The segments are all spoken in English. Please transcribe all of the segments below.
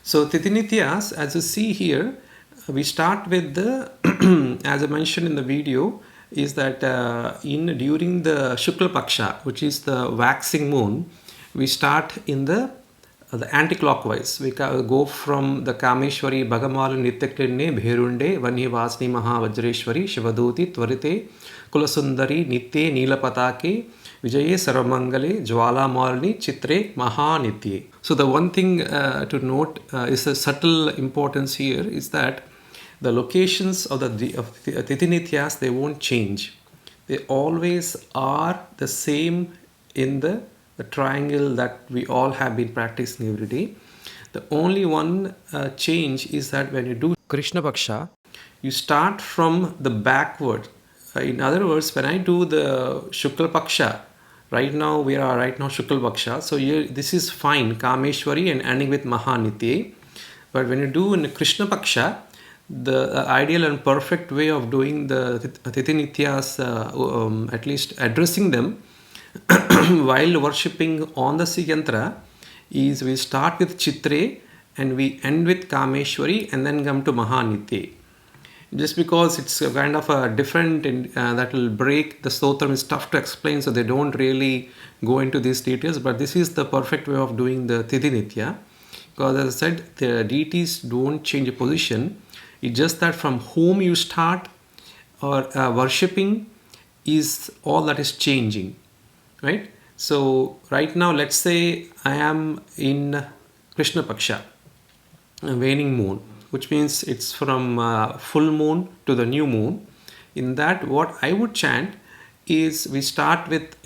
So Tithi Nityas, as you see here, we start with the, as I mentioned in the video, is that during the Shukla Paksha, which is the waxing moon, we start in the anti-clockwise. We go from the Kameshwari, Bhagamalu Nityaklinne, Bherunde, Vanivasni Mahavajreshwari, Shivaduti, Tvarite, Kulasundari, Nitye, Nilapatake, Vijaye, Saramangale, Jwala Malini, Chitre, Mahanitye. So the one thing to note is a subtle importance here is that the locations of the Tithi Nityas, they won't change. They always are the same in the triangle that we all have been practicing every day. The only one change is that when you do Krishna Paksha, you start from the backward. In other words, when I do the Shukla Paksha, right now Shukla Paksha, so here, this is fine, Kameshwari and ending with Mahanitye. But when you do in Krishna Paksha, the ideal and perfect way of doing the Tithi Nityas, at least addressing them while worshipping on the Siyantra, is we start with Chitre and we end with Kameshwari and then come to Mahanitye. Just because it's a kind of a different that will break the stotram is tough to explain, so they don't really go into these details, but this is the perfect way of doing the Tithi Nitya, because as I said, the deities don't change a position. It's just that from whom you start or worshipping is all that is changing, right? So right now, let's say I am in Krishna Paksha, waning moon, which means it's from full moon to the new moon. In that, what I would chant is we start with,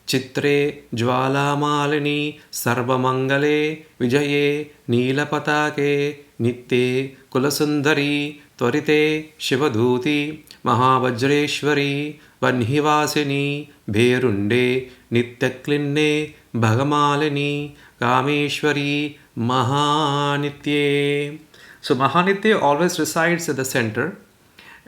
Chitre, Jwala Malini, Sarva Mangale, Vijaye, Nilapatake, Nitye, Kulasundari, Tvarite, Shivaduti, Mahavajreshwari, Vanhivasini, Bherunde, Nityaklinne, Bhagamalini, Kameshwari, Mahanitye. So Mahanitya always resides at the center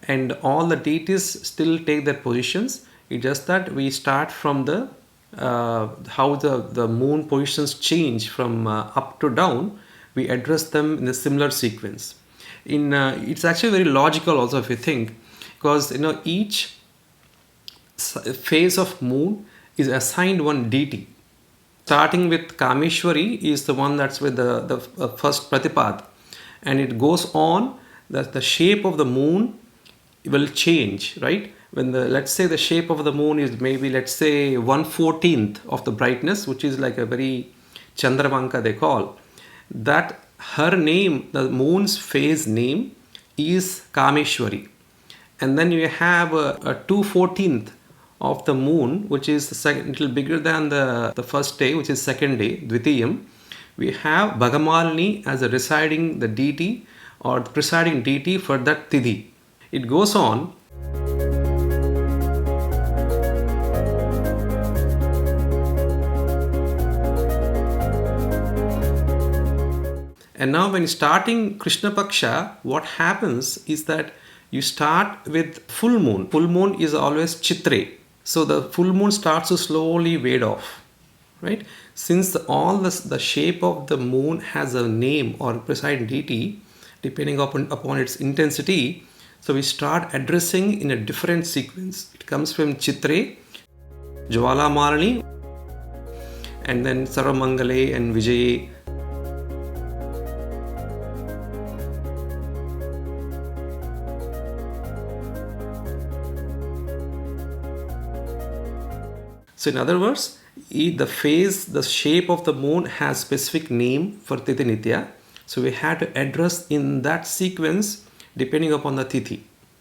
and all the deities still take their positions. It's just that we start from the how the moon positions change from up to down. We address them in a similar sequence. It's actually very logical also if you think, because each phase of moon is assigned one deity. Starting with Kameshwari is the one that's with the first Pratipad, and it goes on that the shape of the moon will change, right? When let's say the shape of the moon is maybe, let's say 1/14 of the brightness, which is like a very Chandravanka they call, that her name, the moon's phase name is Kameshwari. And then you have a 2/14 of the moon, which is the second, little bigger than the first day, which is second day, Dvitiyam. We have Bhagamalini as a residing the deity or the presiding deity for that Tithi. It goes on. And now when starting Krishna Paksha, what happens is that you start with full moon. Full moon is always Chitre. So the full moon starts to slowly fade off, right? Since the shape of the moon has a name or presiding deity, depending upon its intensity, so we start addressing in a different sequence. It comes from Chitre, Jwala Malini, and then Saramangale and Vijaye. So in other words, the phase, the shape of the moon has specific name for Tithi Nitya. So we had to address in that sequence depending upon the Tithi.